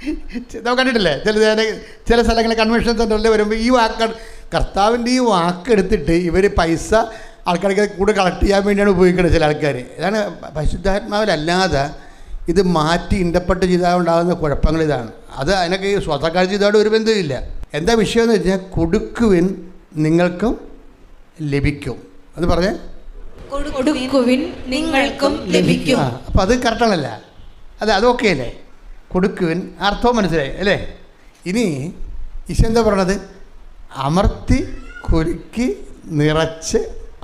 നമുക്ക് കണ്ടിട്ടില്ലേ ചില സ്ഥലങ്ങളിൽ കൺവെൻഷൻ സെൻ്ററിൽ വരുമ്പോൾ ഈ വാക്ക് കർത്താവിൻ്റെ ഈ വാക്കെടുത്തിട്ട് ഇവർ പൈസ ആൾക്കാർക്ക് കൂടെ കളക്ട് ചെയ്യാൻ വേണ്ടിയാണ് ഉപയോഗിക്കുന്നത് ചില ആൾക്കാർ. ഇതാണ് പരിശുദ്ധാത്മാവിലല്ലാതെ ഇത് മാറ്റി ഇൻ്റർപ്രട്ട് ചെയ്താൽ ഉണ്ടാകുന്ന കുഴപ്പങ്ങൾ ഇതാണ്. അതിനൊക്കെ ഈ സ്വതക്കാർ ചെയ്തോടെ ഒരു ബന്ധമില്ല. എന്താ വിഷയം എന്ന് വെച്ചാൽ കൊടുക്കുവിൻ നിങ്ങൾക്കും ലഭിക്കും. അത് പറഞ്ഞേ, കൊടുക്കുവിൻ നിങ്ങൾക്കും ലഭിക്കും. അപ്പം അത് കറക്റ്റാണല്ല? അതൊക്കെ അല്ലേ? കൊടുക്കുവിൻ അർത്ഥവും മനസ്സിലായി അല്ലേ? ഇനി ഈശോ എന്താ പറയണത്? അമർത്തി കുലുക്കി നിറച്ച്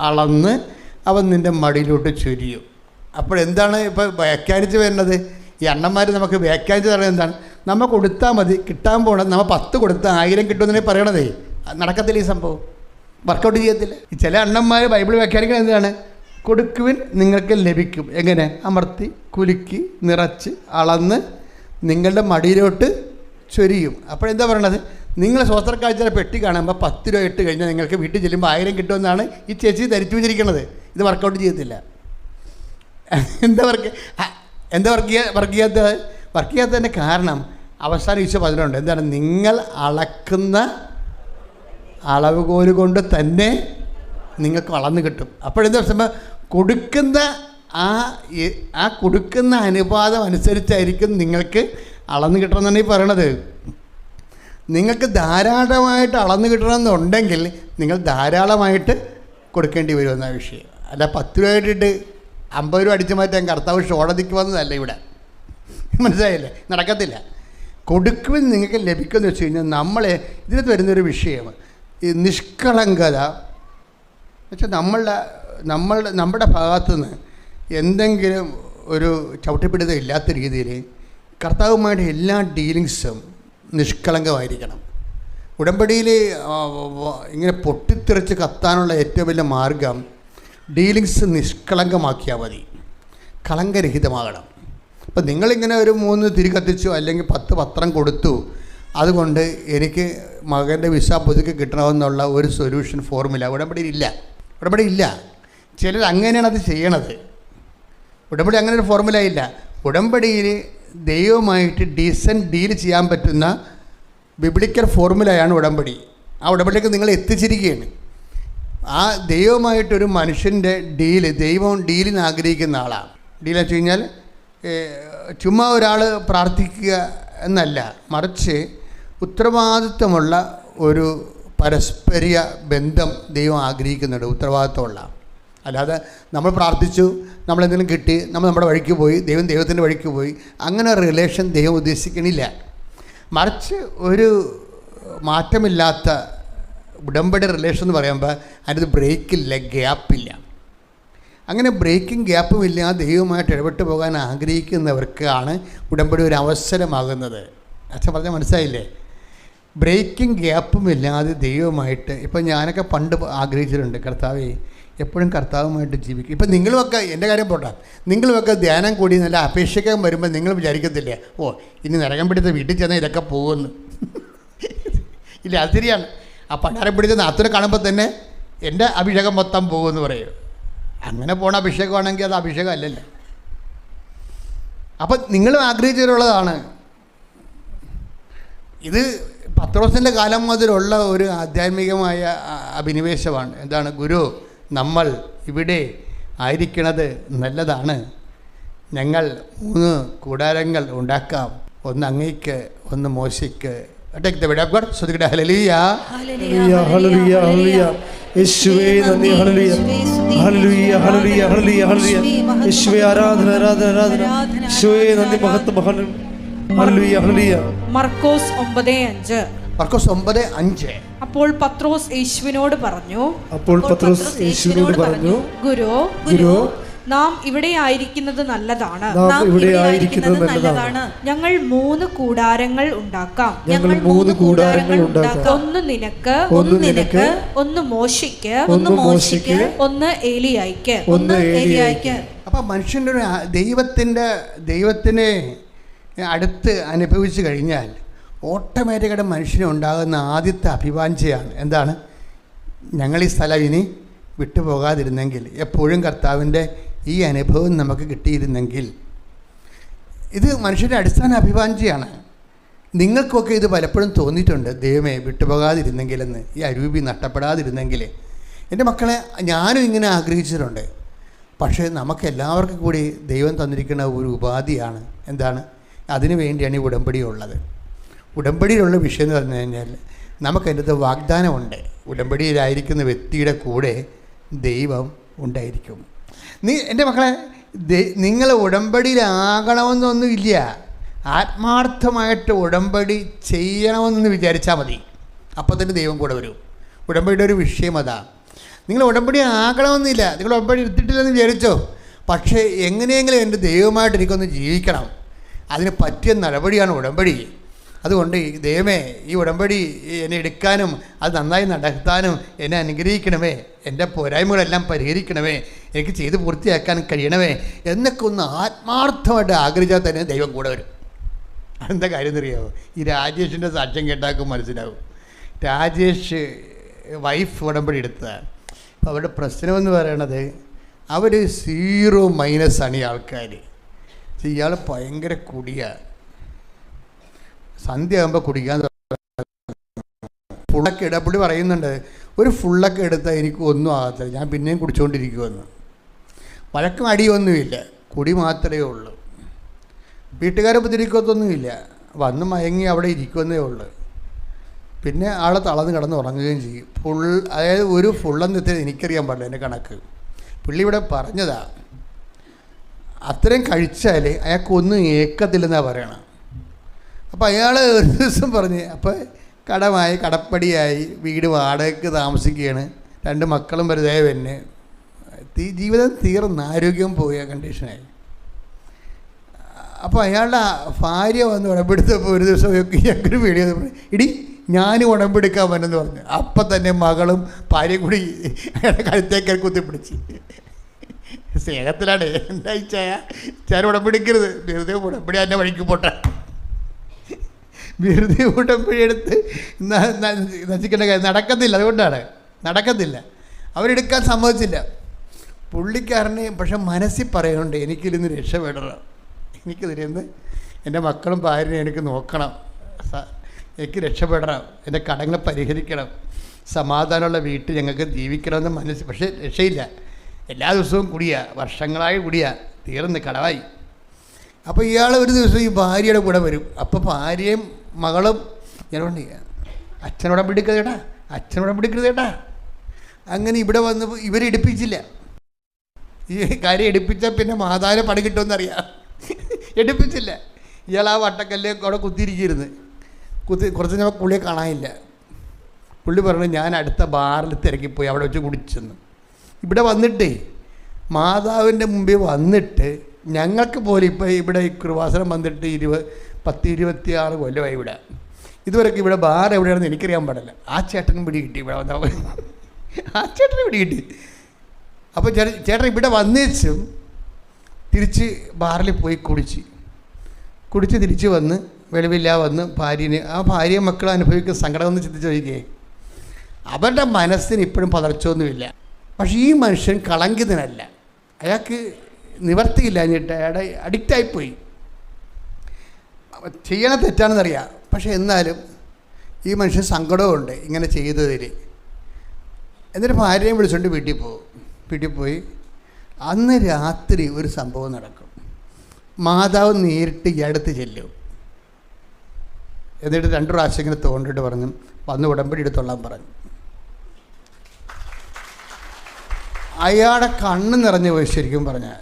അളന്ന് അവൻ നിൻ്റെ മടിയിലോട്ട് ചൊരിയും. അപ്പോഴെന്താണ് ഇപ്പോൾ വ്യാഖ്യാനിച്ച് വരുന്നത്? ഈ അണ്ണന്മാർ നമുക്ക് വ്യാഖ്യാനിച്ച് പറയുന്നത് എന്താണ്? നമ്മൾ കൊടുത്താൽ മതി, കിട്ടാൻ പോകണം. നമ്മൾ 10 കൊടുത്താൽ 1000 കിട്ടുമെന്നേ പറയണതേ. നടക്കത്തില്ല ഈ സംഭവം, വർക്കൗട്ട് ചെയ്യത്തില്ല. ഈ ചില അണ്ണന്മാർ ബൈബിൾ വ്യാഖ്യാനിക്കുന്നത് എന്താണ്? കൊടുക്കുവിൻ നിങ്ങൾക്ക് ലഭിക്കും. എങ്ങനെ? അമർത്തി കുലുക്കി നിറച്ച് അളന്ന് നിങ്ങളുടെ മടിയിലോട്ട് ചൊരിയും. അപ്പോഴെന്താ പറയണത്? നിങ്ങൾ സ്വസ്ത്രക്കാഴ്ചയുടെ പെട്ടി കാണുമ്പോൾ 10 രൂപ ഇട്ട് കഴിഞ്ഞാൽ നിങ്ങൾക്ക് വീട്ടിൽ ചെല്ലുമ്പോൾ 1000 കിട്ടുമെന്നാണ് ഈ ചേച്ചി ധരിച്ചു വെച്ചിരിക്കുന്നത്. ഇത് വർക്കൗട്ട് ചെയ്യത്തില്ല. എന്താ വർക്ക് ചെയ്യാത്തതിൻ്റെ കാരണം അവസാനം ഈശോ പറഞ്ഞിട്ടുണ്ട്. എന്താണ്? നിങ്ങൾ അളക്കുന്ന അളവുകോല് കൊണ്ട് തന്നെ നിങ്ങൾക്ക് അളന്ന് കിട്ടും. അപ്പോഴെന്താ പ്രശ്നം? കൊടുക്കുന്ന ആ കൊടുക്കുന്ന അനുപാതം അനുസരിച്ചായിരിക്കും നിങ്ങൾക്ക് അളന്ന് കിട്ടണമെന്നാണ് ഈ പറയണത്. നിങ്ങൾക്ക് ധാരാളമായിട്ട് അളന്ന് കിട്ടണമെന്നുണ്ടെങ്കിൽ നിങ്ങൾ ധാരാളമായിട്ട് കൊടുക്കേണ്ടി വരുമെന്ന വിഷയം. അല്ല 10 രൂപ ഇട്ടിട്ട് 50 രൂപ അടിച്ചു മാറ്റാൻ കർത്താവ് ഷോടതിക്ക് വന്നതല്ല ഇവിടെ. മനസ്സിലായില്ലേ? നടക്കത്തില്ല. കൊടുക്കുമെന്ന് നിങ്ങൾക്ക് ലഭിക്കുമെന്ന് വെച്ച് കഴിഞ്ഞാൽ ഇതിനകത്ത് വരുന്നൊരു വിഷയം ഈ നിഷ്കളങ്കത. എന്നുവെച്ചാൽ നമ്മുടെ ഭാഗത്തുനിന്ന് എന്തെങ്കിലും ഒരു ചവിട്ടിപ്പിടുത്തം ഇല്ലാത്ത രീതിയിൽ കർത്താവുമായിട്ട് എല്ലാ ഡീലിങ്സും നിഷ്കളങ്കമായിരിക്കണം. ഉടമ്പടിയിൽ ഇങ്ങനെ പൊട്ടിത്തെറിച്ച് കത്താനുള്ള ഏറ്റവും വലിയ മാർഗം ഡീലിങ്സ് നിഷ്കളങ്കമാക്കിയാൽ മതി, കളങ്കരഹിതമാകണം. അപ്പം നിങ്ങളിങ്ങനെ ഒരു 3 തിരി കത്തിച്ചു അല്ലെങ്കിൽ 10 പത്രം കൊടുത്തു, അതുകൊണ്ട് എനിക്ക് മകൻ്റെ വിസ പുതുക്കി കിട്ടണമെന്നുള്ള ഒരു സൊല്യൂഷൻ ഫോർമുല ഉടമ്പടി ഇല്ല. ചിലർ അങ്ങനെയാണ് അത് ചെയ്യണത്. ഉടമ്പടി അങ്ങനെ ഒരു ഫോർമുല ഇല്ല. ഉടമ്പടിയിൽ ദൈവമായിട്ട് ഡീസൻറ്റ് ഡീൽ ചെയ്യാൻ പറ്റുന്ന ബിബ്ലിക്കൽ ഫോർമുലയാണ് ഉടമ്പടി. ആ ഉടമ്പടിക്ക് നിങ്ങൾ എത്തിച്ചിരിക്കുകയാണ്. ആ ദൈവമായിട്ടൊരു മനുഷ്യൻ്റെ ദൈവം ഡീലിന് ആഗ്രഹിക്കുന്ന ആളാണ്. ഡീലെന്ന് വെച്ച് കഴിഞ്ഞാൽ ചുമ്മാ ഒരാൾ പ്രാർത്ഥിക്കുക എന്നല്ല, മറിച്ച് ഉത്തരവാദിത്വമുള്ള ഒരു പരസ്പര ബന്ധം ദൈവം ആഗ്രഹിക്കുന്നുണ്ട്. ഉത്തരവാദിത്വമുള്ള, അല്ലാതെ നമ്മൾ പ്രാർത്ഥിച്ചു, നമ്മളെന്തെങ്കിലും കിട്ടി, നമ്മൾ നമ്മുടെ വഴിക്ക് പോയി, ദൈവത്തിൻ്റെ വഴിക്ക് പോയി, അങ്ങനെ റിലേഷൻ ദൈവം ഉദ്ദേശിക്കണില്ല. മറിച്ച് ഒരു മാറ്റമില്ലാത്ത ഉടമ്പടി റിലേഷൻ എന്ന് പറയുമ്പോൾ അതിനകത്ത് ബ്രേക്കില്ല, ഗ്യാപ്പില്ല. അങ്ങനെ ബ്രേക്കും ഗ്യാപ്പും ഇല്ലാതെ ദൈവമായിട്ട് ഇടപെട്ട് പോകാൻ ആഗ്രഹിക്കുന്നവർക്കാണ് ഉടമ്പടി ഒരു അവസരമാകുന്നത്. അച്ഛൻ പറഞ്ഞാൽ മനസ്സിലായില്ലേ? ബ്രേക്കും ഗ്യാപ്പും ഇല്ലാതെ ദൈവമായിട്ട്. ഇപ്പം ഞാനൊക്കെ പണ്ട് ആഗ്രഹിച്ചിട്ടുണ്ട്, കർത്താവേ എപ്പോഴും കർത്താവുമായിട്ട് ജീവിക്കും. ഇപ്പം നിങ്ങളുമൊക്കെ, എൻ്റെ കാര്യം പോട്ടെ, നിങ്ങളുമൊക്കെ ധ്യാനം കൂടി നല്ല അപേക്ഷിക്കാൻ വരുമ്പോൾ നിങ്ങൾ വിചാരിക്കത്തില്ലേ, ഇനി നരകം പിടിച്ച വീട്ടിൽ ചെന്നാൽ ഇതൊക്കെ പോകുമെന്ന്? ഇല്ല, അത് ശരിയാണ്. ആ പണ്ടാരം പിടിച്ച നാത്തിനെ കാണുമ്പോൾ തന്നെ എൻ്റെ അഭിഷേകം മൊത്തം പോകുമെന്ന് പറയും. അങ്ങനെ പോണ അഭിഷേകമാണെങ്കിൽ അത് അഭിഷേകം അല്ലല്ലോ. അപ്പം നിങ്ങളും ആഗ്രഹിച്ചിട്ടുള്ളതാണ് ഇത്. പത്രോസിൻ്റെ കാലം മുതലുള്ള ഒരു ആധ്യാത്മികമായ അഭിനിവേശമാണ്. എന്താണ്? ഗുരു, നമ്മൾ ഇവിടെ ആയിരിക്കണത് നല്ലതാണ്. ഞങ്ങൾ 3 കൂടാരങ്ങൾ ഉണ്ടാക്കാം, ഒന്ന് അങ്ങയ്ക്ക്, ഒന്ന് മോശയ്ക്ക്. Take the word of God. So the hallelujah. Hallelujah, hallelujah, hallelujah. യേശുവേ നന്ദി, ഹല്ലേലൂയ, ഹല്ലേലൂയ, ഹല്ലേലൂയ, ഹല്ലേലൂയ, ഹല്ലേലൂയ. യേശുവേ ആരാധന, ആരാധന, ആരാധന. യേശുവേ നന്ദി, മഹത്വം, ഹല്ലേലൂയ, ഹല്ലേലൂയ. മർക്കോസ് 9:5. അപ്പോൾ പത്രോസ് യേശുവിനോട് പറഞ്ഞു, ഗുരു, നാം ഇവിടെ ആയിരിക്കുന്നത് നല്ലതാണ്. ഞങ്ങൾ 3 കൂടാരങ്ങൾ ഉണ്ടാക്കാം. ഒന്ന് നിനക്ക്, ഒന്ന് മോശയ്ക്ക്, ഒന്ന് ഏലിയായ്ക്ക്. അപ്പം മനുഷ്യൻ്റെ ഒരു ദൈവത്തിനെ അടുത്ത് അനുഭവിച്ചു കഴിഞ്ഞാൽ ഓട്ടോമാറ്റിക്കായിട്ട് മനുഷ്യന് ഉണ്ടാകുന്ന ആദ്യത്തെ അഭിവാഞ്ചയാണ് എന്താണ്? ഞങ്ങൾ ഈ സ്ഥലം ഇനി വിട്ടുപോകാതിരുന്നെങ്കിൽ, എപ്പോഴും കർത്താവിൻ്റെ ഈ അനുഭവം നമുക്ക് കിട്ടിയിരുന്നെങ്കിൽ. ഇത് മനുഷ്യൻ്റെ അടിസ്ഥാന അഭിവാഞ്ചയാണ്. നിങ്ങൾക്കൊക്കെ ഇത് പലപ്പോഴും തോന്നിയിട്ടുണ്ട്, ദൈവമേ വിട്ടുപോകാതിരുന്നെങ്കിലെന്ന്, ഈ അരൂപി നഷ്ടപ്പെടാതിരുന്നെങ്കിൽ. എൻ്റെ മക്കളെ, ഞാനും ഇങ്ങനെ ആഗ്രഹിച്ചിട്ടുണ്ട്. പക്ഷേ നമുക്കെല്ലാവർക്കും കൂടി ദൈവം തന്നിരിക്കുന്ന ഒരു ഉപാധിയാണ്. എന്താണ്? അതിനു വേണ്ടിയാണ് ഈ ഉടമ്പടി ഉള്ളത്. ഉടമ്പടിയിലുള്ള വിഷയം എന്ന് പറഞ്ഞു കഴിഞ്ഞാൽ നമുക്കതിൻ്റെ അകത്ത് വാഗ്ദാനമുണ്ട്. ഉടമ്പടിയിലായിരിക്കുന്ന വ്യക്തിയുടെ കൂടെ ദൈവം ഉണ്ടായിരിക്കും. എൻ്റെ മക്കളെ, നിങ്ങൾ ഉടമ്പടിയിലാകണമെന്നൊന്നുമില്ല. ആത്മാർത്ഥമായിട്ട് ഉടമ്പടി ചെയ്യണമെന്ന് വിചാരിച്ചാൽ മതി. അപ്പോൾ തന്നെ ദൈവം കൂടെ വരും. ഉടമ്പടിയുടെ ഒരു വിഷയം അതാ. നിങ്ങൾ ഉടമ്പടി ആകണമെന്നില്ല. നിങ്ങൾ ഉടമ്പടി എടുത്തിട്ടില്ലെന്ന് വിചാരിച്ചോ, പക്ഷേ എങ്ങനെയെങ്കിലും എൻ്റെ ദൈവമായിട്ട് എനിക്കൊന്ന് ജീവിക്കണം. അതിന് പറ്റിയ നടപടിയാണ് ഉടമ്പടി. അതുകൊണ്ട് ദൈവമേ, ഈ ഉടമ്പടി എന്നെ എടുക്കാനും അത് നന്നായി നടത്താനും എന്നെ അനുഗ്രഹിക്കണമേ, എൻ്റെ പോരായ്മകളെല്ലാം പരിഹരിക്കണമേ, എനിക്ക് ചെയ്ത് പൂർത്തിയാക്കാൻ കഴിയണമേ എന്നൊക്കെ ഒന്ന് ആത്മാർത്ഥമായിട്ട് ആഗ്രഹിച്ചാൽ തന്നെ ദൈവം കൂടെ വരും. അതെന്താ കാര്യം എന്നറിയാമോ? ഈ രാജേഷിൻ്റെ സാക്ഷ്യം കേട്ടാക്കും മനസ്സിലാവും. രാജേഷ് വൈഫ് ഉടമ്പടി എടുത്തതാണ്. അപ്പോൾ അവരുടെ പ്രശ്നമെന്ന് പറയണത്, അവർ 0- ഈ ആൾക്കാർ. ഇയാൾ ഭയങ്കര കുടിയാണ്. സന്ധ്യ ആകുമ്പോൾ കുടിക്കാൻ ഫുള്ളൊക്കെ പുള്ളി പറയുന്നുണ്ട്, ഒരു ഫുള്ളൊക്കെ എടുത്താൽ എനിക്ക് ഒന്നും ആകത്തില്ല, ഞാൻ പിന്നെയും കുടിച്ചുകൊണ്ടിരിക്കുമെന്ന്. വഴക്കും അടിയൊന്നുമില്ല, കുടി മാത്രമേ ഉള്ളൂ. വീട്ടുകാരെ ഉപദ്രവിക്കത്തൊന്നുമില്ല, വന്ന് മയങ്ങി അവിടെ ഇരിക്കുമെന്നേ ഉള്ളൂ. പിന്നെ ആൾ തളർന്ന് കിടന്ന് ഉറങ്ങുകയും ചെയ്യും. അതായത് ഒരു ഫുള്ളെന്ന് എനിക്കറിയാൻ പാടില്ല എൻ്റെ കണക്ക്. പുള്ളി ഇവിടെ പറഞ്ഞതാ, അത്രയും കഴിച്ചാൽ അയാൾക്കൊന്നും ഏക്കത്തില്ലെന്നാണ് പറയണം. അപ്പോൾ അയാൾ ഒരു ദിവസം പറഞ്ഞ്, അപ്പോൾ കടമായി, കടപ്പടിയായി, വീട് വാടകയ്ക്ക് താമസിക്കുകയാണ്, 2 മക്കളും വെറുതെ പിന്നെ ജീവിതം തീർന്ന് ആരോഗ്യം പോയ കണ്ടീഷനായി. അപ്പോൾ അയാളുടെ ഭാര്യ വന്ന് ഉടമ്പെടുത്തപ്പോൾ ഒരു ദിവസം ഞങ്ങൾക്കൊരു വീഡിയോ ഇടി ഞാനും ഉടമ്പെടുക്കാൻ വന്നെന്ന് പറഞ്ഞു. അപ്പം തന്നെ മകളും ഭാര്യയും കൂടി അയാളുടെ കഴുത്തേക്കാൽ കുത്തിപ്പിടിച്ച്. സ്നേഹത്തിലാണ്. എന്താ ചായ ഉടമ്പെടുക്കരുത്, വെറുതെ ഉടമ്പടി എന്നെ വഴിക്ക് പോട്ടെ, വെറുതെ ഉടമ്പടി എടുത്ത് നശിക്കേണ്ട കാര്യം നടക്കത്തില്ല. അതുകൊണ്ടാണ് നടക്കത്തില്ല. അവരെടുക്കാൻ സമ്മതിച്ചില്ല പുള്ളിക്കാരനെ. പക്ഷെ മനസ്സിൽ പറയുന്നുണ്ട്, എനിക്കിരുന്ന് രക്ഷപ്പെടണം, എനിക്കിതിരുന്ന് എൻ്റെ മക്കളും ഭാര്യയും എനിക്ക് നോക്കണം, എനിക്ക് രക്ഷപ്പെടണം, എൻ്റെ കടങ്ങൾ പരിഹരിക്കണം, സമാധാനമുള്ള വീട്ടിൽ ഞങ്ങൾക്ക് ജീവിക്കണമെന്ന് മനസ്സിൽ. പക്ഷേ രക്ഷയില്ല. എല്ലാ ദിവസവും കുടിയാ, വർഷങ്ങളായി കുടിയാ, തീർന്ന് കടവായി. അപ്പോൾ ഇയാൾ ഒരു ദിവസം ഈ ഭാര്യയുടെ കൂടെ വരും. അപ്പോൾ ഭാര്യയും മകളും ഞാനുണ്ട്, അച്ഛനോടെ പിടിക്കരുതേട്ടാ, അച്ഛനോടെ പിടിക്കരുതേട്ടാ. അങ്ങനെ ഇവിടെ വന്ന് ഇവരെടുപ്പിച്ചില്ല. ഈ കാര്യം എടുപ്പിച്ചാൽ പിന്നെ മാതാവിനെ പണി കിട്ടുമെന്നറിയാം. എടുപ്പിച്ചില്ല. ഇയാൾ ആ വട്ടക്കല്ലേക്ക് അവിടെ കുത്തിയിരിക്കരുത്. കുറച്ച് ഞാൻ പുള്ളിയെ കാണാനില്ല. പുള്ളി പറഞ്ഞു, ഞാൻ അടുത്ത ബാറിൽ തിരക്കിപ്പോയി അവിടെ വെച്ച് കുടിച്ചെന്ന്. ഇവിടെ വന്നിട്ടേ മാതാവിൻ്റെ മുമ്പിൽ വന്നിട്ട്, ഞങ്ങൾക്ക് പോലും ഇപ്പോൾ ഇവിടെ ഈ കൃപാസനം വന്നിട്ട് 10-26 കൊല്ലമായി ഇവിടെ. ഇതുവരെയൊക്കെ ഇവിടെ ബാർ എവിടെയാണെന്ന് എനിക്കറിയാൻ പാടില്ല. ആ ചേട്ടനും പിടി കിട്ടി ഇവിടെ വന്ന, ആ ചേട്ടനും പിടി കിട്ടി. അപ്പോൾ ചേട്ടൻ ഇവിടെ വന്നേച്ചും തിരിച്ച് ബാറിൽ പോയി കുടിച്ച് തിരിച്ച് വന്ന് വെളിവില്ല വന്ന് ആ ഭാര്യയും മക്കളും അനുഭവിക്കുന്ന സങ്കടം ഒന്ന് ചിന്തിച്ച് നോക്കിയേ. അവരുടെ മനസ്സിന് ഇപ്പോഴും പതർച്ചൊന്നുമില്ല. പക്ഷേ ഈ മനുഷ്യൻ കളങ്കിതനല്ല. അയാൾക്ക് നിവർത്തിയില്ലാഞ്ഞിട്ട് അയാളുടെ അഡിക്റ്റായിപ്പോയി. ചെയ്യണ തെറ്റാണെന്നറിയാം. പക്ഷേ എന്നാലും ഈ മനുഷ്യൻ സങ്കടമുണ്ട് ഇങ്ങനെ ചെയ്തതിൽ. എന്നിട്ട് ഭാര്യയും വിളിച്ചുകൊണ്ട് വീട്ടിൽ പോയി അന്ന് രാത്രി ഒരു സംഭവം നടക്കും. മാതാവ് നേരിട്ട് ഈ അടുത്ത് ചെല്ലും. എന്നിട്ട് 2 പ്രാവശ്യം ഇങ്ങനെ തോണ്ടിട്ട് പറഞ്ഞു, വന്ന് ഉടമ്പടി എടുത്തോളാൻ പറഞ്ഞു. അയാളുടെ കണ്ണ് നിറഞ്ഞു പോയി ശരിക്കും പറഞ്ഞാൽ.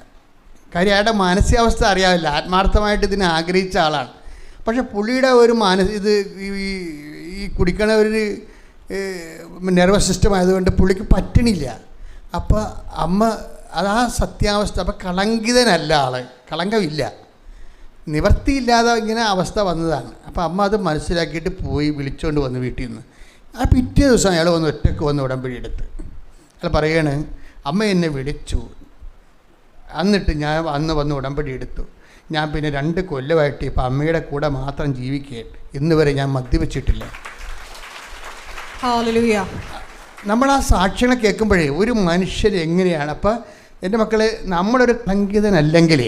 കാര്യം അയാളുടെ മാനസികാവസ്ഥ അറിയാമില്ല. ആത്മാർത്ഥമായിട്ട് ഇതിനെ ആഗ്രഹിച്ച ആളാണ്. പക്ഷെ പുള്ളിയുടെ ഒരു ഇത് ഈ കുടിക്കണ ഒരു നെർവസ് സിസ്റ്റം ആയതുകൊണ്ട് പുള്ളിക്ക് പറ്റണില്ല. അപ്പോൾ അമ്മ അതാ സത്യാവസ്ഥ. അപ്പം കളങ്കിതനല്ല ആൾ, കളങ്കമില്ല, നിവർത്തിയില്ലാതെ ഇങ്ങനെ അവസ്ഥ വന്നതാണ്. അപ്പോൾ അമ്മ അത് മനസ്സിലാക്കിയിട്ട് പോയി വിളിച്ചുകൊണ്ട് വന്ന് വീട്ടിൽ നിന്ന്. ആ പിറ്റേ ദിവസം അയാൾ വന്ന് ഒറ്റയ്ക്ക് വന്ന് ഉടമ്പടി എടുത്ത് അയാൾ പറയാണ്, അമ്മ എന്നെ വിളിച്ചു, എന്നിട്ട് ഞാൻ അന്ന് വന്ന് ഉടമ്പടി എടുത്തു. ഞാൻ പിന്നെ 2 കൊല്ലമായിട്ട് ഇപ്പം അമ്മയുടെ കൂടെ മാത്രം ജീവിക്കുകയാണ്. ഇന്ന് വരെ ഞാൻ മദ്യപിച്ചിട്ടില്ല. നമ്മൾ ആ സാക്ഷ്യങ്ങൾ കേൾക്കുമ്പോഴേ ഒരു മനുഷ്യൻ എങ്ങനെയാണ്. അപ്പം എൻ്റെ മക്കളെ, നമ്മളൊരു കളങ്കിതനല്ലെങ്കിൽ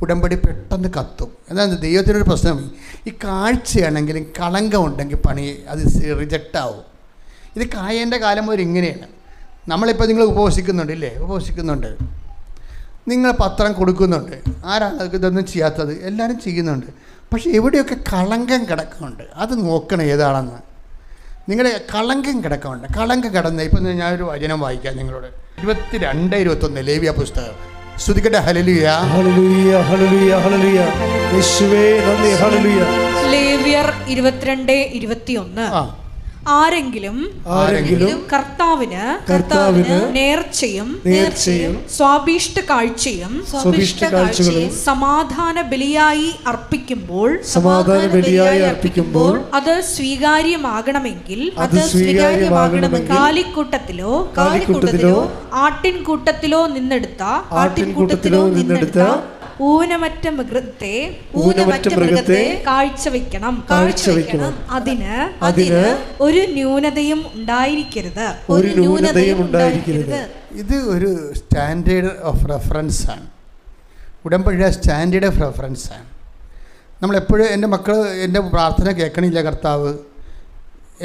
ഉടമ്പടി പെട്ടെന്ന് കത്തും. എന്നാൽ ദൈവത്തിനൊരു പ്രശ്നം, ഈ കാഴ്ചയാണെങ്കിലും കളങ്കം ഉണ്ടെങ്കിൽ പണി അത് റിജക്റ്റാവും. ഇത് കായേൻ്റെ കാലം മുതൽ ഇങ്ങനെയാണ്. നമ്മളിപ്പോൾ നിങ്ങൾ ഉപവസിക്കുന്നുണ്ട് ഇല്ലേ? ഉപവസിക്കുന്നുണ്ട്, നിങ്ങൾ പത്രം കൊടുക്കുന്നുണ്ട്. ആരാണ് ഇതൊന്നും ചെയ്യാത്തത്? എല്ലാവരും ചെയ്യുന്നുണ്ട്. പക്ഷേ എവിടെയൊക്കെ കളങ്കം കിടക്കുന്നുണ്ട്, അത് നോക്കണം ഏതാണെന്ന്. നിങ്ങളുടെ കളങ്കം കിടക്കുന്നുണ്ട്. കളങ്കം കിടന്ന് ഇപ്പം ഞാനൊരു വചനം വായിക്കാം നിങ്ങളോട്. 22:21 ലേവ്യ പുസ്തകം. സ്തുതിക്കട്ടെ. ഹല്ലേലൂയ, ഹല്ലേലൂയ, ഹല്ലേലൂയ, ഹല്ലേലൂയ. യേശുവേ നന്ദി. ഹല്ലേലൂയ. ലേവ്യർ 22:21. ആരെങ്കിലും കർത്താവിന് നേർച്ചയും സ്വാഭീഷ്ട കാഴ്ചയും സമാധാന ബലിയായി അർപ്പിക്കുമ്പോൾ അത് സ്വീകാര്യമാകണമെങ്കിൽ കാലിക്കൂട്ടത്തിലോ ആട്ടിൻകൂട്ടത്തിലോ നിന്നെടുത്ത ഊനമറ്റ മൃഗത്തെ കാഴ്ചവെക്കണം. അതിന് ഒരു ന്യൂനതയും ഉണ്ടായിരിക്കരുത്. ഇത് ഒരു സ്റ്റാൻഡേർഡ് ഓഫ് റെഫറൻസ് ആണ്. ഉടമ്പടിയുടെ സ്റ്റാൻഡേർഡ് ഓഫ് റെഫറൻസ് ആണ്. നമ്മളെപ്പോഴും എൻ്റെ മക്കൾ എൻ്റെ പ്രാർത്ഥന കേൾക്കണില്ല, കർത്താവ്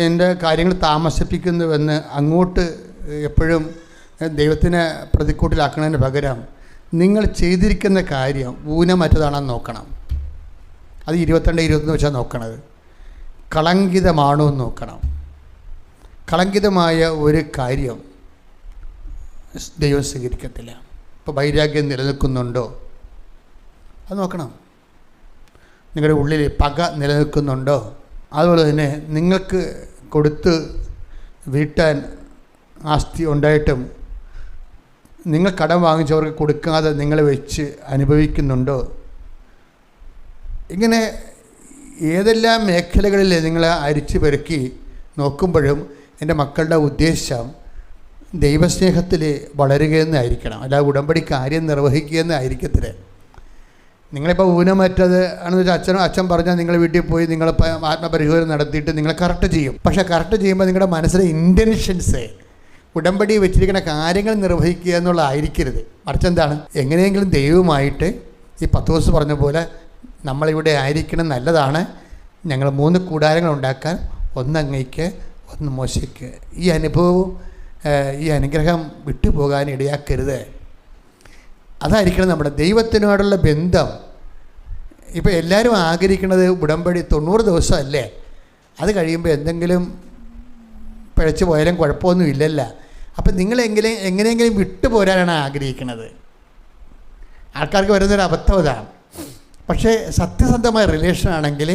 എൻ്റെ കാര്യങ്ങൾ താമസിപ്പിക്കുന്നുവെന്ന് അങ്ങോട്ട് എപ്പോഴും ദൈവത്തിനെ പ്രതിക്കൂട്ടിലാക്കുന്നതിന് പകരം നിങ്ങൾ ചെയ്തിരിക്കുന്ന കാര്യം ഊനമറ്റതാണെന്ന് നോക്കണം. അത് 22-21 വെച്ചാൽ നോക്കണത്. കളങ്കിതമാണോ എന്ന് നോക്കണം. കളങ്കിതമായ ഒരു കാര്യം ദൈവം സ്വീകരിക്കത്തില്ല. ഇപ്പോൾ വൈരാഗ്യം നിലനിൽക്കുന്നുണ്ടോ അത് നോക്കണം. നിങ്ങളുടെ ഉള്ളിൽ പക നിലനിൽക്കുന്നുണ്ടോ? അതുപോലെ തന്നെ നിങ്ങൾക്ക് കൊടുത്ത് വീട്ടാൻ ആസ്തി ഉണ്ടായിട്ടും നിങ്ങൾ കടം വാങ്ങിച്ചവർക്ക് കൊടുക്കാതെ നിങ്ങളെ വെച്ച് അനുഭവിക്കുന്നുണ്ടോ? ഇങ്ങനെ ഏതെല്ലാം മേഖലകളിൽ നിങ്ങളെ അരിച്ചു പെറുക്കി നോക്കുമ്പോഴും എൻ്റെ മക്കളുടെ ഉദ്ദേശം ദൈവസ്നേഹത്തിൽ വളരുകയെന്നായിരിക്കണം, അല്ല ഉടമ്പടി കാര്യം നിർവഹിക്കുകയെന്നായിരിക്കത്തില്ല. നിങ്ങളിപ്പോൾ ഊനമറ്റത് ആണെന്ന് വെച്ചാൽ അച്ഛൻ പറഞ്ഞാൽ നിങ്ങൾ വീട്ടിൽ പോയി നിങ്ങൾ ആത്മപരിശോധന നടത്തിയിട്ട് നിങ്ങൾ കറക്റ്റ് ചെയ്യും. പക്ഷേ കറക്റ്റ് ചെയ്യുമ്പോൾ നിങ്ങളുടെ മനസ്സിലെ ഇൻറ്റൻഷൻസ് ഉടമ്പടി വെച്ചിരിക്കുന്ന കാര്യങ്ങൾ നിർവഹിക്കുക എന്നുള്ളതായിരിക്കരുത്. മറിച്ച് എന്താണ്, എങ്ങനെയെങ്കിലും ദൈവവുമായിട്ട് ഈ പത്രോസ് പറഞ്ഞ പോലെ നമ്മളിവിടെ ആയിരിക്കണം, നല്ലതാണ്. ഞങ്ങൾ 3 കൂടാരങ്ങൾ ഉണ്ടാക്കാൻ, ഒന്ന് അങ്ങയ്ക്ക്, ഒന്ന് മോശയ്ക്ക്. ഈ അനുഭവവും ഈ അനുഗ്രഹം വിട്ടുപോകാൻ ഇടയാക്കരുത്. അതായിരിക്കണം നമ്മുടെ ദൈവത്തിനോടുള്ള ബന്ധം. ഇപ്പോൾ എല്ലാവരും ആഗ്രഹിക്കുന്നത് ഉടമ്പടി 90 ദിവസമല്ലേ, അത് കഴിയുമ്പോൾ എന്തെങ്കിലും പിഴച്ചു പോയാലും കുഴപ്പമൊന്നും ഇല്ലല്ല. അപ്പം നിങ്ങളെങ്കിലും എങ്ങനെയെങ്കിലും വിട്ടുപോരാനാണ് ആഗ്രഹിക്കുന്നത്. ആൾക്കാർക്ക് വരുന്നൊരു അബദ്ധം അതാണ്. പക്ഷേ സത്യസന്ധമായ റിലേഷൻ ആണെങ്കിൽ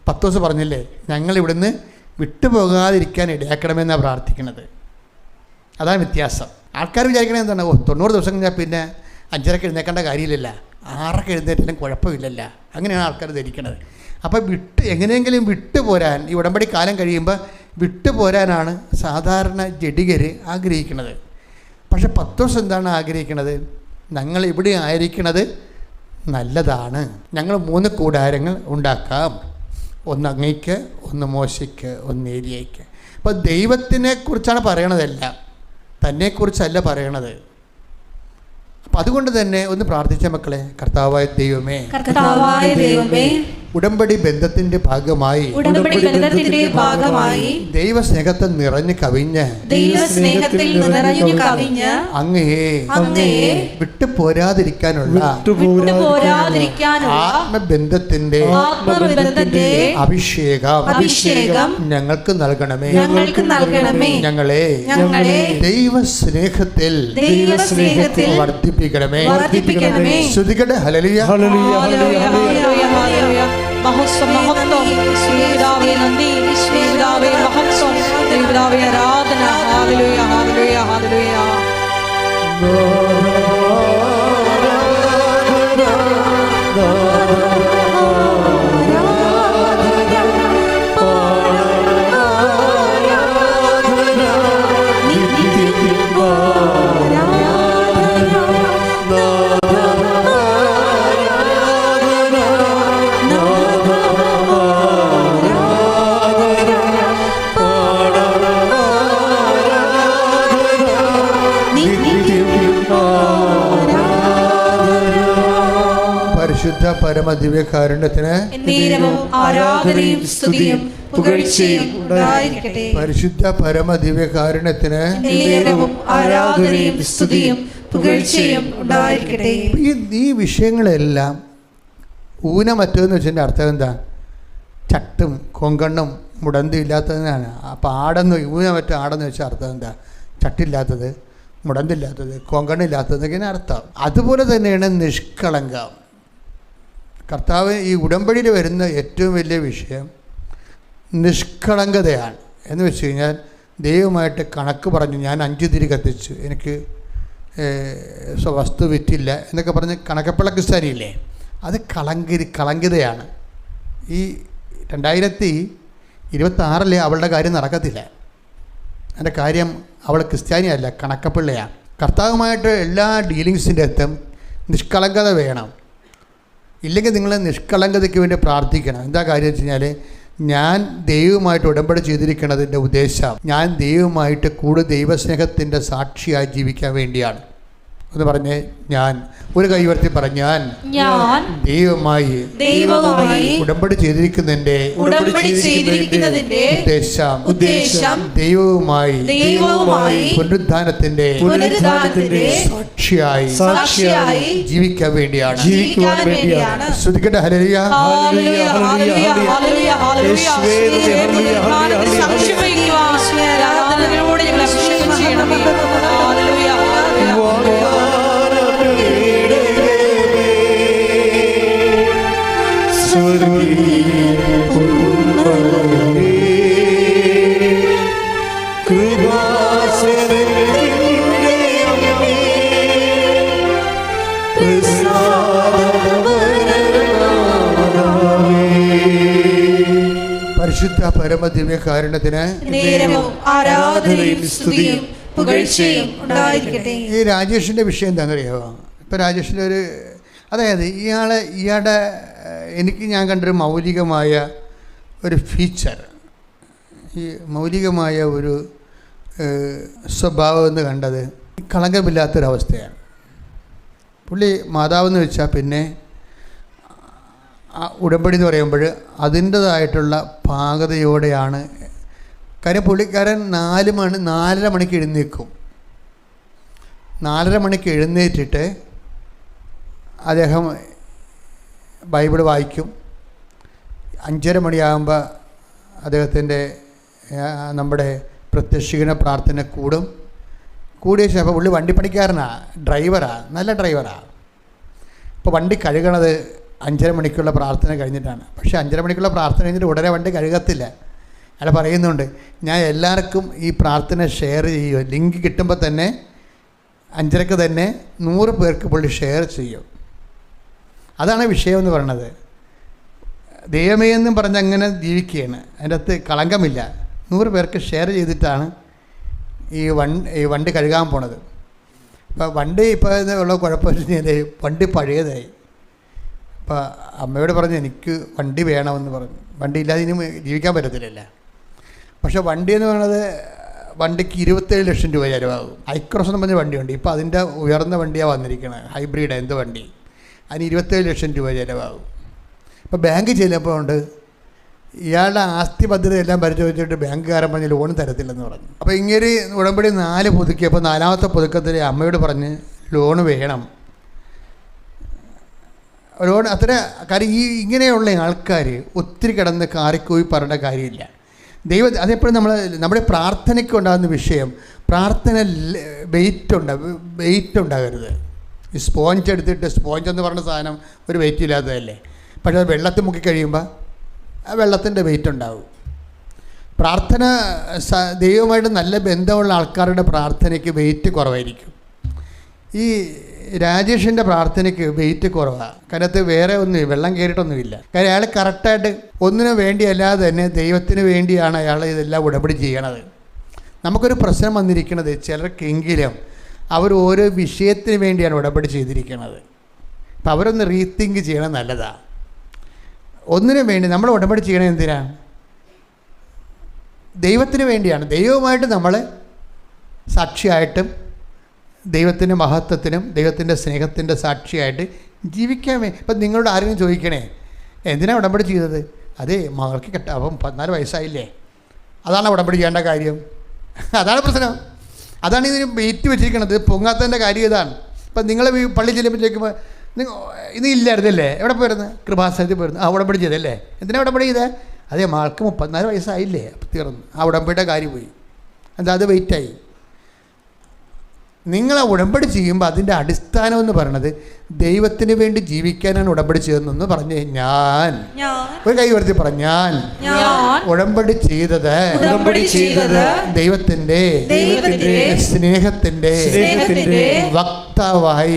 പത്രോസ് പറഞ്ഞില്ലേ, ഞങ്ങളിവിടുന്ന് വിട്ടുപോകാതിരിക്കാൻ ഇടയാക്കണമെന്നാണ് പ്രാർത്ഥിക്കുന്നത്. അതാണ് വ്യത്യാസം. ആൾക്കാർ വിചാരിക്കണത് എന്താണ്, 90 ദിവസം കഴിഞ്ഞാൽ പിന്നെ 5:30 എഴുന്നേക്കേണ്ട കാര്യമില്ലല്ല, 6 എഴുന്നേറ്റാലും കുഴപ്പമില്ലല്ല, അങ്ങനെയാണ് ആൾക്കാർ ധരിക്കുന്നത്. അപ്പോൾ എങ്ങനെയെങ്കിലും വിട്ടുപോരാൻ, ഈ ഉടമ്പടി കാലം കഴിയുമ്പോൾ വിട്ടുപോരാനാണ് സാധാരണ ജഡികർ ആഗ്രഹിക്കുന്നത്. പക്ഷെ പത്രോസ് എന്താണ് ആഗ്രഹിക്കുന്നത്? ഞങ്ങൾ ഇവിടെ ആയിരിക്കുന്നത് നല്ലതാണ്, ഞങ്ങൾ 3 കൂടാരങ്ങൾ ഉണ്ടാക്കാം, ഒന്ന് അങ്ങയ്ക്ക്, ഒന്ന് മോശയ്ക്ക്, ഒന്ന് ഏലിയയ്ക്ക്. അപ്പോൾ ദൈവത്തിനെ കുറിച്ചാണ് പറയണതെല്ലാം, തന്നെക്കുറിച്ചല്ല പറയണത്. അപ്പം അതുകൊണ്ട് തന്നെ ഒന്ന് പ്രാർത്ഥിച്ച മക്കളെ, കർത്താവായ ദൈവമേ, ഉടമ്പടി ബന്ധത്തിന്റെ ഭാഗമായി ദൈവസ്നേഹത്തിൽ നിറഞ്ഞു കവിഞ്ഞ് അങ്ങയെ വിട്ടുപോരാതിരിക്കാനുള്ള ആത്മബന്ധത്തിന്റെ അഭിഷേകം ഞങ്ങൾക്ക് നൽകണമേ. ഞങ്ങളെ ദൈവസ്നേഹത്തിൽ വർദ്ധിപ്പിക്കണമേ. ശ്രുതികട്ടെ. ഹല്ലേലൂയ, മഹത്വം മഹത്വം യേശുവേ നന്ദി യേശുവേ മഹത്വം യേശുവേ ആരാധന. ഹല്ലേലൂയ ഹല്ലേലൂയ ഹല്ലേലൂയ. Oh പരമദിവ്യകാരുണ്യത്തിന് എന്നേരവും ആരാധനയും സ്തുതിയും പുകഴ്ചയും ഉണ്ടായിരിക്കട്ടെ. പരിശുദ്ധ പരമദിവ്യകാരുണ്യത്തിന് എന്നേരവും ആരാധനയും സ്തുതിയും പുകഴ്ചയും ഉണ്ടായിരിക്കട്ടെ. ഈ വിഷയങ്ങളെല്ലാം ഊനമറ്റതെന്ന് വെച്ചതിൻ്റെ അർത്ഥം എന്താ? ചട്ടും കൊങ്കണ്ണും മുടന്തും ഇല്ലാത്തതിനാണ്. അപ്പോൾ ആടെന്ന് ഊനമറ്റ ആടെന്ന് വെച്ചാൽ അർത്ഥം എന്താ? ചട്ടില്ലാത്തത്, മുടന്തില്ലാത്തത്, കൊങ്കണ്ണില്ലാത്തതൊക്കെയാണ് അർത്ഥം. അതുപോലെ തന്നെയാണ് നിഷ്കളങ്കം. കർത്താവ് ഈ ഉടമ്പടിയിൽ വരുന്ന ഏറ്റവും വലിയ വിഷയം നിഷ്കളങ്കതയാണ്. എന്ന് വെച്ച് കഴിഞ്ഞാൽ ദൈവമായിട്ട് കണക്ക് പറഞ്ഞു, ഞാൻ 5 തിരി കത്തിച്ചു, എനിക്ക് വസ്തു വിറ്റില്ല എന്നൊക്കെ പറഞ്ഞ് കണക്കപ്പിളക്ക് സ്ഥരിയില്ലേ, അത് കളങ്കിതയാണ്. ഈ 2026 അവളുടെ കാര്യം നടക്കത്തില്ല. അതിൻ്റെ കാര്യം അവൾ ക്രിസ്ത്യാനിയല്ല, കണക്കപ്പിള്ളയാണ്. കർത്താവുമായിട്ട് എല്ലാ ഡീലിങ്സിൻ്റെ അകത്തും നിഷ്കളങ്കത വേണം. ഇല്ലെങ്കിൽ നിങ്ങൾ നിഷ്കളങ്കതയ്ക്ക് വേണ്ടി പ്രാർത്ഥിക്കണം. എന്താ കാര്യം വെച്ച് കഴിഞ്ഞാൽ, ഞാൻ ദൈവവുമായിട്ട് ഉടമ്പടി ചെയ്തിരിക്കുന്നതിൻ്റെ ഉദ്ദേശം ഞാൻ ദൈവവുമായിട്ട് കൂടുതൽ ദൈവസ്നേഹത്തിൻ്റെ സാക്ഷിയായി ജീവിക്കാൻ വേണ്ടിയാണ്. എന്ന് പറഞ്ഞേ, ഞാൻ ഒരു കൈ ഉയർത്തി പറഞ്ഞാൽ ഞാൻ ദൈവവുമായി ഉടമ്പടി ചെയ്തിരിക്കുന്നതിന്റെ ഉദ്ദേശം ദൈവവുമായി പുനരുദ്ധാനത്തിന്റെ സാക്ഷിയായി ജീവിക്കാൻ വേണ്ടിയാണ്. ശ്രുതിക്കട്ടെ, ഹല്ലേലൂയ. പരിശുദ്ധ പരമദിവ്യകാരുണ്യത്തിന് ആരാധനയും സ്തുതിയും പുകഴ്ചയും ഉണ്ടായിരിക്കട്ടെ. ഈ രാജേഷിൻ്റെ വിഷയം എന്താണെന്നറിയാമോ? ഇപ്പം രാജേഷിൻ്റെ അതായത് ഇയാളുടെ എനിക്ക് ഞാൻ കണ്ടൊരു മൗലികമായ ഒരു ഫീച്ചർ, ഈ മൗലികമായ ഒരു സ്വഭാവം എന്ന് കണ്ടത് കളങ്കമില്ലാത്തൊരവസ്ഥയാണ്. പുള്ളി മാതാവെന്ന് വെച്ചാൽ പിന്നെ ഉടമ്പടി എന്ന് പറയുമ്പോൾ അതിൻ്റേതായിട്ടുള്ള പാകതയോടെയാണ്. കാര്യം പുള്ളിക്കാരൻ 4:30 മണിക്ക് എഴുന്നേൽക്കും. 4:30 മണിക്ക് എഴുന്നേറ്റിട്ട് അദ്ദേഹം ബൈബിൾ വായിക്കും. 5:30 മണിയാകുമ്പോൾ അദ്ദേഹത്തിൻ്റെ നമ്മുടെ പ്രത്യക്ഷീകരണ പ്രാർത്ഥന കൂടിയ ശേഷം പുള്ളി വണ്ടിപ്പണിക്കാരനാണ്, ഡ്രൈവറാണ്, നല്ല ഡ്രൈവറാണ്. ഇപ്പോൾ വണ്ടി കഴുകണത് 5:30 മണിക്കുള്ള പ്രാർത്ഥന കഴിഞ്ഞിട്ടാണ്. പക്ഷേ 5:30 മണിക്കുള്ള പ്രാർത്ഥന കഴിഞ്ഞിട്ട് ഉടനെ വണ്ടി കഴുകത്തില്ല. അയാൾ പറയുന്നുണ്ട്, ഞാൻ എല്ലാവർക്കും ഈ പ്രാർത്ഥന ഷെയർ ചെയ്യുക, ലിങ്ക് കിട്ടുമ്പോൾ തന്നെ 5:30 തന്നെ 100 പേർക്ക് പുള്ളി ഷെയർ ചെയ്യും. അതാണ് വിഷയമെന്ന് പറയണത്. ദൈവമേ എന്നും പറഞ്ഞ് അങ്ങനെ ജീവിക്കുകയാണ്. അതിൻ്റെ അകത്ത് കളങ്കമില്ല. 100 പേർക്ക് ഷെയർ ചെയ്തിട്ടാണ് ഈ വണ്ടി കഴുകാൻ പോണത്. അപ്പോൾ വണ്ടി ഇപ്പോൾ ഉള്ള കുഴപ്പമെന്ന് വെച്ച് കഴിഞ്ഞാൽ വണ്ടി പഴയതായി. അപ്പോൾ അമ്മയോട് പറഞ്ഞു, എനിക്ക് വണ്ടി വേണമെന്ന് പറഞ്ഞു. വണ്ടി ഇല്ലാതെ ഇനി ജീവിക്കാൻ പറ്റത്തില്ലല്ലോ. പക്ഷേ വണ്ടി എന്ന് പറയുന്നത് വണ്ടിക്ക് 27 ലക്ഷം രൂപ ചിലവാകും. ഐക്രോസ് എന്ന് പറഞ്ഞ വണ്ടിയുണ്ട്. ഇപ്പോൾ അതിൻ്റെ ഉയർന്ന വണ്ടിയാണ് വന്നിരിക്കുന്നത്, ഹൈബ്രിഡ് എന്ത് വണ്ടി, അതിന് 27 ലക്ഷം രൂപ ചിലവാകും. ഇപ്പോൾ ബാങ്ക് ചെല്ലുമ്പോൾ ഉണ്ട്, ഇയാളുടെ ആസ്തി ഭദ്രതയെല്ലാം പരിശോധിച്ചിട്ട് ബാങ്കുകാരൻ പറഞ്ഞ് ലോൺ തരത്തില്ലെന്ന് പറഞ്ഞു. അപ്പോൾ ഇങ്ങനെ ഉടമ്പടി 4 പുതുക്കിയപ്പോൾ 4ാമത്തെ പുതുക്കത്തിൽ അമ്മയോട് പറഞ്ഞ് ലോണ് വേണം. ലോൺ അത്ര കാര്യം ഇങ്ങനെയുള്ള ആൾക്കാർ ഒത്തിരി കിടന്ന് കാറിക്കോയി പറയേണ്ട കാര്യമില്ല. അതെപ്പോഴും നമ്മുടെ പ്രാർത്ഥനയ്ക്ക് ഉണ്ടാകുന്ന വിഷയം, പ്രാർത്ഥന വെയിറ്റ് ഉണ്ടാകരുത്. ഈ സ്പോഞ്ച് എടുത്തിട്ട്, സ്പോഞ്ച് എന്ന് പറയുന്ന സാധനം ഒരു വെയിറ്റ് ഇല്ലാത്തതല്ലേ. പക്ഷേ അത് വെള്ളത്തിൽ മുക്കി കഴിയുമ്പോൾ ആ വെള്ളത്തിൻ്റെ വെയിറ്റ് ഉണ്ടാവും. പ്രാർത്ഥന ദൈവമായിട്ട് നല്ല ബന്ധമുള്ള ആൾക്കാരുടെ പ്രാർത്ഥനയ്ക്ക് വെയിറ്റ് കുറവായിരിക്കും. ഈ രാജേഷിൻ്റെ പ്രാർത്ഥനയ്ക്ക് വെയിറ്റ് കുറവാണ്. കാര്യത്ത് വേറെ ഒന്നും വെള്ളം കയറിയിട്ടൊന്നുമില്ല. കാര്യം അയാൾ കറക്റ്റായിട്ട് ഒന്നിനു വേണ്ടിയല്ലാതെ തന്നെ ദൈവത്തിന് വേണ്ടിയാണ് അയാൾ ഇതെല്ലാം ഉടമ്പടി ചെയ്യണത്. നമുക്കൊരു പ്രശ്നം വന്നിരിക്കുന്നത് ചിലർക്കെങ്കിലും അവർ ഓരോ വിഷയത്തിന് വേണ്ടിയാണ് ഉടമ്പടി ചെയ്തിരിക്കുന്നത്. അപ്പം അവരൊന്ന് റീതിങ്ക് ചെയ്യണം, നല്ലതാണ്. ഒന്നിനു വേണ്ടി നമ്മൾ ഉടമ്പടി ചെയ്യണത് എന്തിനാണ്? ദൈവത്തിന് വേണ്ടിയാണ്. ദൈവവുമായിട്ട് നമ്മൾ സാക്ഷിയായിട്ടും ദൈവത്തിൻ്റെ മഹത്വത്തിനും ദൈവത്തിൻ്റെ സ്നേഹത്തിൻ്റെ സാക്ഷിയായിട്ട് ജീവിക്കാൻ ഇപ്പം നിങ്ങളോട് ആരെങ്കിലും ചോദിക്കണേ എന്തിനാണ് ഉടമ്പടി ചെയ്തത്? അതേ മകൾക്ക് അപ്പം 14 വയസ്സായില്ലേ, അതാണ് ഉടമ്പടി ചെയ്യേണ്ട കാര്യം. അതാണ് പ്രശ്നം. അതാണ് ഇതിന് വെയിറ്റ് വെച്ചിരിക്കുന്നത്. പൊങ്ങാത്തതിൻ്റെ കാര്യം ഇതാണ്. ഇപ്പം നിങ്ങൾ പള്ളി ചെല്ലുമ്പോൾ ചോദിക്കുമ്പോൾ നിങ്ങൾ ഇത് ഇല്ലായിരുന്നല്ലേ, എവിടെ പോയിരുന്നു? കൃപാസനത്തിൽ പോയിരുന്നു. ആ ഉടമ്പടി ചെയ്തല്ലേ. എന്തിനാണ് ഉടമ്പടി ചെയ്തേ? അതേ മകൾക്ക് 34 വയസ്സായില്ലേ, അപ്പം തീർന്നു. ആ ഉടമ്പടിയുടെ കാര്യം പോയി. എന്താ അത് വെയിറ്റായി. നിങ്ങൾ ആ ഉടമ്പടി ചെയ്യുമ്പോൾ അതിൻ്റെ അടിസ്ഥാനം എന്ന് പറയണത് ദൈവത്തിന് വേണ്ടി ജീവിക്കാനാണ് ഉടമ്പടി ചെയ്തതെന്ന് പറഞ്ഞ് ഞാൻ ഒരു കൈ ഉയർത്തി പറഞ്ഞു, ഞാൻ ഉടമ്പടി ചെയ്തത് ദൈവത്തിൻ്റെ സ്നേഹത്തിൻ്റെ വക്താവായി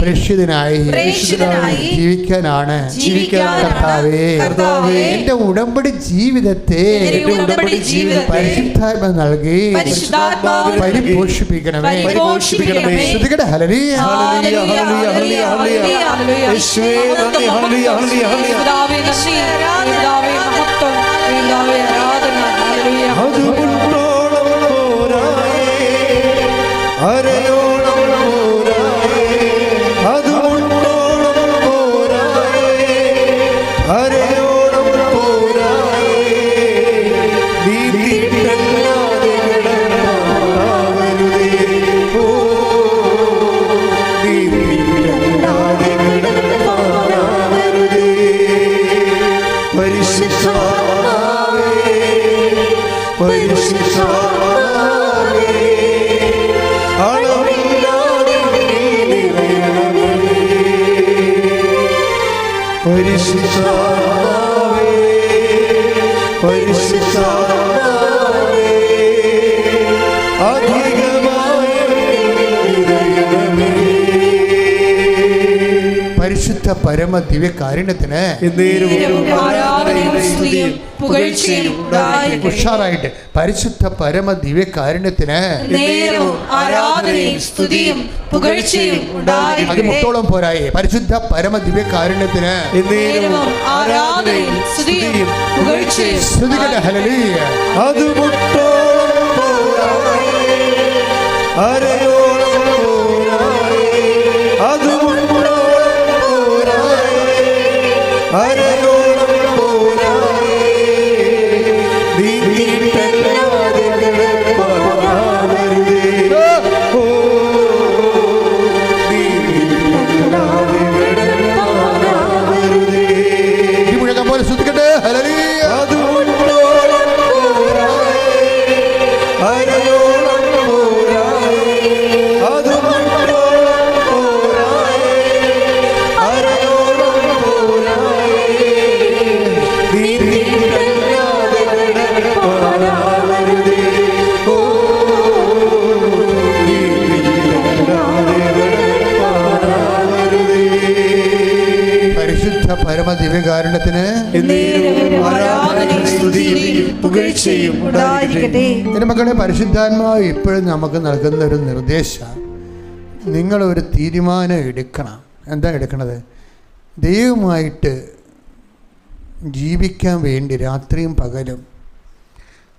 പ്രേക്ഷിതനായി ജീവിക്കാനാണ്. കർത്താവേ, എൻ്റെ ഉടമ്പടി ജീവിതത്തെ പരിശുദ്ധാത്മ നൽകി പരിപോഷിപ്പിക്കണമേ. ശ്രുതികട ഹല്ലേലൂയ, ഹല്ലേലൂയ, ഹല്ലേലൂയ, ഹല്ലേലൂയ, ഹല്ലേലൂയ. യേശുവേ നന്ദി, ഹല്ലേലൂയ, ഹല്ലേലൂയ, ഹല്ലേലൂയ. പിതാവേ നന്ദി, പിതാവേ മഹത്വം, പിതാവേ ആരാധന. ഹല്ലേലൂയ. അതുകൊണ്ടോളം പോരായേ, അരയോളം പോരായേ, അതുകൊണ്ടോളം പോരായേ, അരയോളം പോരായേ, നീതിയില്ലാതെ കിടന്നാവരുതേ, ഓ നീതിയില്ലാതെ കിടന്നാവരുതേ, പരിശുദ്ധാത്മാവേ, പരിശുദ്ധാത്മാവേ, അളവില്ലാതെ നിറയണമേ, പരിശുദ്ധാത്മാവേ, പരിശുദ്ധാത്മാവേ, അധികമായി നിറയണമേ. പരിശുദ്ധ പരമ ദിവ്യകാരുണ്യത്തിന് ഉഷാറായിട്ട് പരിശുദ്ധ പരമ ദിവ്യകാരുണ്യത്തിന് അത് മുട്ടോളം പോരായേ. പരിശുദ്ധ പരമ ദിവ്യകാരുണ്യത്തിന് ശ്രുതികട ഹല്ലേലൂയ. അത് മുട്ടോളം പോരായേ, അരയോളം പോരായേ, അത് മുട്ടോളം പോരായേ, അരയോളം പോരായേ, നീതിയില്ലാതെ കിടന്നാവരുതേ, ഓ നീതിയില്ലാതെ കിടന്നാവരുതേ. ഈ മുഴക്കം പോലെ ശ്രുതിക്കട്ടെ ഹല്ലേലൂയ. അതുകൊണ്ടോളം പോരായേ, അരയോളം പോരായേ, അതുകൊണ്ടോളം പോരായേ, അരയോളം പോരായേ, നീതിയില്ലാതെ കിടന്നാവരുതേ, ഓ നീതിയില്ലാതെ കിടന്നാവരുതേ. പരിശുദ്ധ പരമ ദിവ്യകാരുണ്യത്തിന് എൻ്റെ മക്കളെ, പരിശുദ്ധാത്മാവ് ഇപ്പോഴും നമുക്ക് നൽകുന്ന ഒരു നിർദ്ദേശം, നിങ്ങളൊരു തീരുമാനം എടുക്കണം. എന്താ എടുക്കണത്? ദൈവമായിട്ട് ജീവിക്കാൻ വേണ്ടി രാത്രിയും പകലും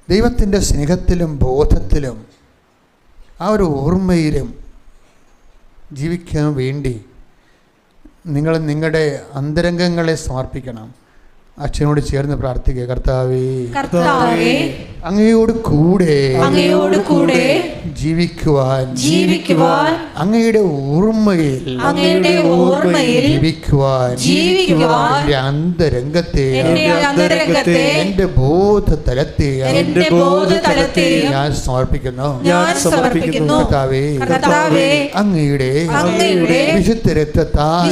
ദൈവത്തിൻ്റെ സ്നേഹത്തിലും ബോധത്തിലും ആ ഒരു ഓർമ്മയിലും ജീവിക്കാൻ വേണ്ടി നിങ്ങൾ നിങ്ങളുടെ അന്തരംഗങ്ങളെ സമർപ്പിക്കണം. അച്ഛനോട് ചേർന്ന് പ്രാർത്ഥിക്കുക. കർത്താവേ, അങ്ങയോട് കൂടെ ജീവിക്കുവാൻ അങ്ങയുടെ ഓർമ്മയിൽ ജീവിക്കുവാൻ എൻ്റെ അന്തരംഗത്തെ എൻ്റെ ബോധതലത്തെ ഞാൻ സമർപ്പിക്കുന്നു. കർത്താവേ, അങ്ങയുടെ വിശുദ്ധ രക്തത്താൽ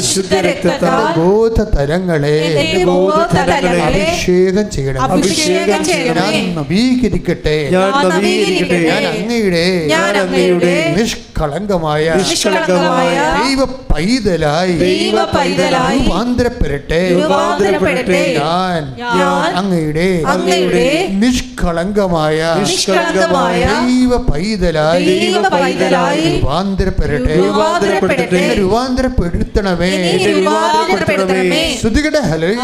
ബോധതലങ്ങളെ അഭിഷേകം ചെയ്യണം. ഞാൻ നവീകരിക്കട്ടെ. ഞാൻ അങ്ങയുടെ നിഷ്കളങ്കമായ ദൈവ പൈതലായി രൂപാന്തരപ്പെടട്ടെ. ഞാൻ അങ്ങയുടെ നിഷ്കളങ്കമായ ദൈവ പൈതലായി രൂപാന്തരപ്പെടട്ടെ. രൂപാന്തരപ്പെടുത്തണമേ. ശ്രുതികട ഹല്ലേലൂയ,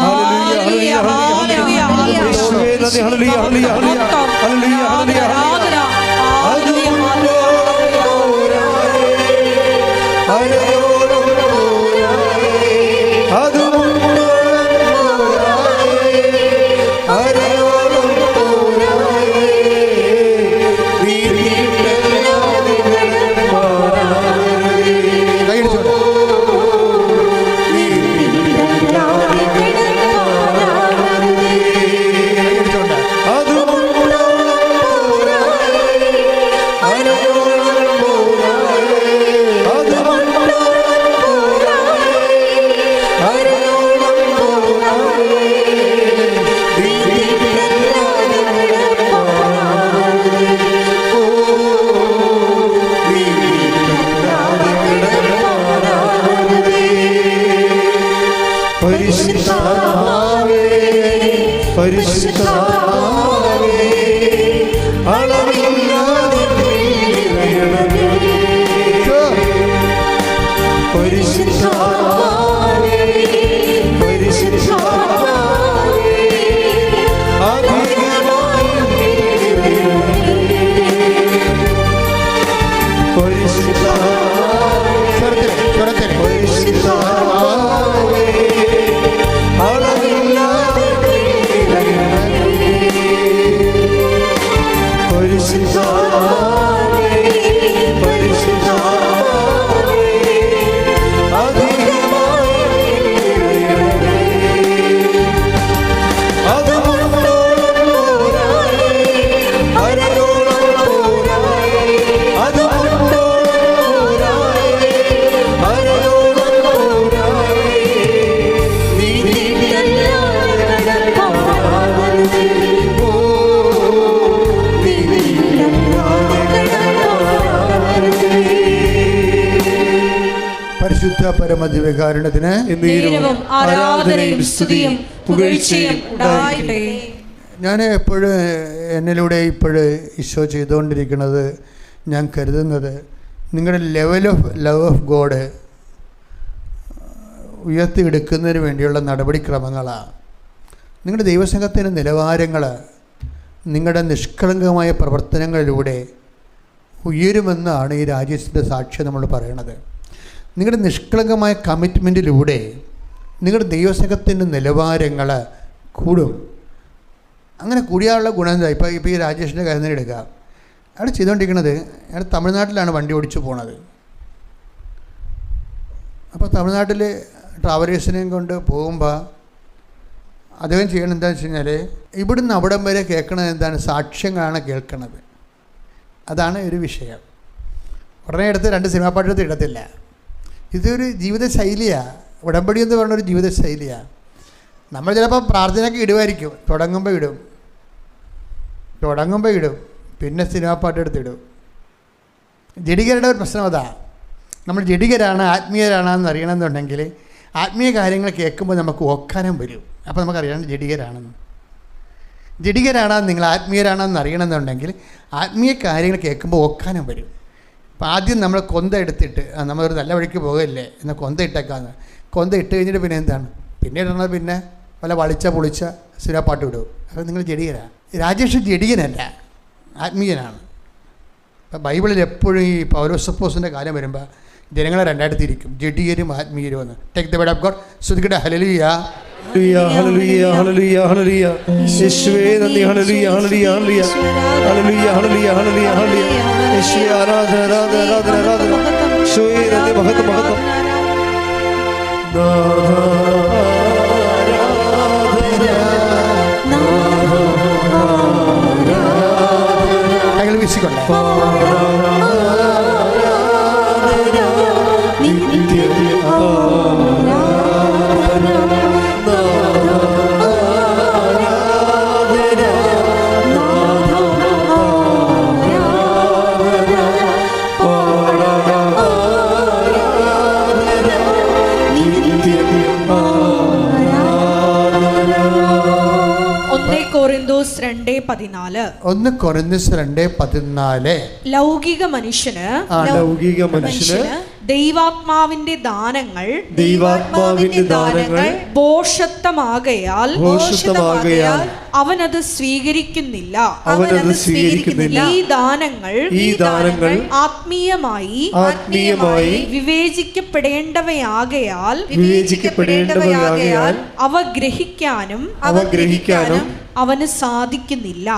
പരിശുദ്ധാത്മാവേ അളവില്ലാതെ നിറയണമേ. പരിശുദ്ധാത്മാവേ പരിശുദ്ധാത്മാവേ അധികമായി നിറയണമേ. പരിശുദ്ധാത്മാവേ പരിശുദ്ധാത്മാവേ അളവില്ലാതെ നിറയണമേ. പരിശുദ്ധാത്മാവേ പരിശുദ്ധാത്മാവേ അധികമായി നിറയണമേ. അത് മുന്നോളം പോരായേ അരയോളം പോരായേ. അത് മുന്നോളം പോരായേ അരയോളം പോരായേ. നീ നീതിയല്ലാതെ കടൽ പാറരുതേ. ഓ നീ നീതിയല്ലാതെ കടൽ പാറരുതേ. പരിശുദ്ധ പരമദിവ്യകാരുണ്യത്തിന് നേരവും ആരാധനയും സ്തുതിയും പുകഴ്ചയും ഉണ്ടാകട്ടെ. ഞാൻ എപ്പോഴും എന്നിലൂടെ ഇപ്പോഴ് ഈശോ ചെയ്തുകൊണ്ടിരിക്കുന്നത്, ഞാൻ കരുതുന്നത് നിങ്ങളുടെ level of love of God ഉയർത്തിയെടുക്കുന്നതിന് വേണ്ടിയുള്ള നടപടിക്രമങ്ങളാണ്. നിങ്ങളുടെ ദൈവസംഘത്തിൻ്റെ നിലവാരങ്ങൾ നിങ്ങളുടെ നിഷ്കളങ്കമായ പ്രവർത്തനങ്ങളിലൂടെ ഉയരുമെന്നാണ് ഈ രാജ്യത്തിൻ്റെ സാക്ഷ്യം നമ്മൾ പറയണത്. നിങ്ങളുടെ നിഷ്കളങ്കമായ കമ്മിറ്റ്മെൻറ്റിലൂടെ നിങ്ങളുടെ ദൈവസംഘത്തിൻ്റെ നിലവാരങ്ങൾ കൂടും. അങ്ങനെ കൂടിയാലുള്ള ഗുണം എന്താ? ഇപ്പോൾ ഈ രാജേഷിൻ്റെ കാര്യം തന്നെ എടുക്കുക. അയാൾ ചെയ്തുകൊണ്ടിരിക്കുന്നത്, അയാൾ തമിഴ്നാട്ടിലാണ് വണ്ടി ഓടിച്ചു പോണത്. അപ്പോൾ തമിഴ്നാട്ടിൽ ട്രാവലേഴ്സിനെയും കൊണ്ട് പോകുമ്പോൾ അദ്ദേഹം ചെയ്യണം എന്താണെന്ന് വെച്ച് കഴിഞ്ഞാൽ, ഇവിടുന്ന് അവിടം വരെ കേൾക്കണത് എന്താണ്? സാക്ഷ്യങ്ങളാണ് കേൾക്കണത്. അതാണ് ഒരു വിഷയം. ഉടനെ എടുത്ത് 2 സിനിമാ പാട്ടെടുത്ത് ഇടത്തില്ല. ഇതൊരു ജീവിതശൈലിയാണ്. ഉടമ്പടി എന്ന് പറഞ്ഞൊരു ജീവിതശൈലിയാണ്. നമ്മൾ ചിലപ്പോൾ പ്രാർത്ഥനയൊക്കെ ഇടുമായിരിക്കും, തുടങ്ങുമ്പോൾ ഇടും, പിന്നെ സിനിമാ പാട്ടെടുത്തിടും. ജഡികരുടെ ഒരു പ്രശ്നം അതാ. നമ്മൾ ജഡികരാണ് ആത്മീയരാണെന്ന് അറിയണമെന്നുണ്ടെങ്കിൽ ആത്മീയ കാര്യങ്ങൾ കേൾക്കുമ്പോൾ നമുക്ക് ഓക്കാനം വരും. അപ്പോൾ നമുക്കറിയണം ജഡികരാണെന്ന് നിങ്ങൾ ആത്മീയരാണെന്ന് അറിയണമെന്നുണ്ടെങ്കിൽ ആത്മീയ കാര്യങ്ങൾ കേൾക്കുമ്പോൾ ഓക്കാനം വരും. അപ്പോൾ ആദ്യം നമ്മൾ കൊന്ത എടുത്തിട്ട് നമ്മളൊരു നല്ല വഴിക്ക് പോകല്ലേ എന്നാൽ കൊന്ത ഇട്ടേക്കാന്ന്. കൊന്ത ഇട്ട് കഴിഞ്ഞിട്ട് പിന്നെ എന്താണ്? പിന്നെ ഇടണത് പിന്നെ വല്ല വളിച്ച പൊളിച്ച സിനിമാ പാട്ട് വിടും. അപ്പോൾ നിങ്ങൾ ജഡികരാണ്. രാജേഷ് ജഡികനല്ല, ആത്മീയനാണ്. ഇപ്പം ബൈബിളിൽ എപ്പോഴും ഈ പൗലോസപ്പോസിൻ്റെ കാലം വരുമ്പോൾ ജനങ്ങളെ 2 തിരിക്കും, ജഡികരും ആത്മീയരും എന്ന്. Take the word of God. ശ്രുതിക്കട്ടെ ഹല്ലേലൂയ ഹല്ലേലൂയ ഹല്ലേലൂയ ഹല്ലേലൂയ. യേശുവേ നന്ദി. ഹല്ലേലൂയ ഹല്ലേലൂയ ഹല്ലേലൂയ ഹല്ലേലൂയ ഹല്ലേലൂയ ഹല്ലേലൂയ ഹല്ലേലൂയ. യേശുവേ ആരാധന ആരാധന ആരാധന ആരാധന. യേശുവേ നന്ദി. മഹത്വം മഹത്വം. കൈകൾ വീശിക്കൊള്ളേ. കൊറിന്തോസ് 2:14. 1 കൊരിന്ത്യസ് 2:14. ലൗകിക മനുഷ്യന് ദൈവാത്മാവിന്റെ ദാനങ്ങൾ ഭോഷത്വമാകയാൽ അവനത് സ്വീകരിക്കുന്നില്ല. ഈ ദാനങ്ങൾ ആത്മീയമായി വിവേചിക്കപ്പെടേണ്ടവയാകയാൽ അവ ഗ്രഹിക്കാനും അവന് സാധിക്കുന്നില്ല.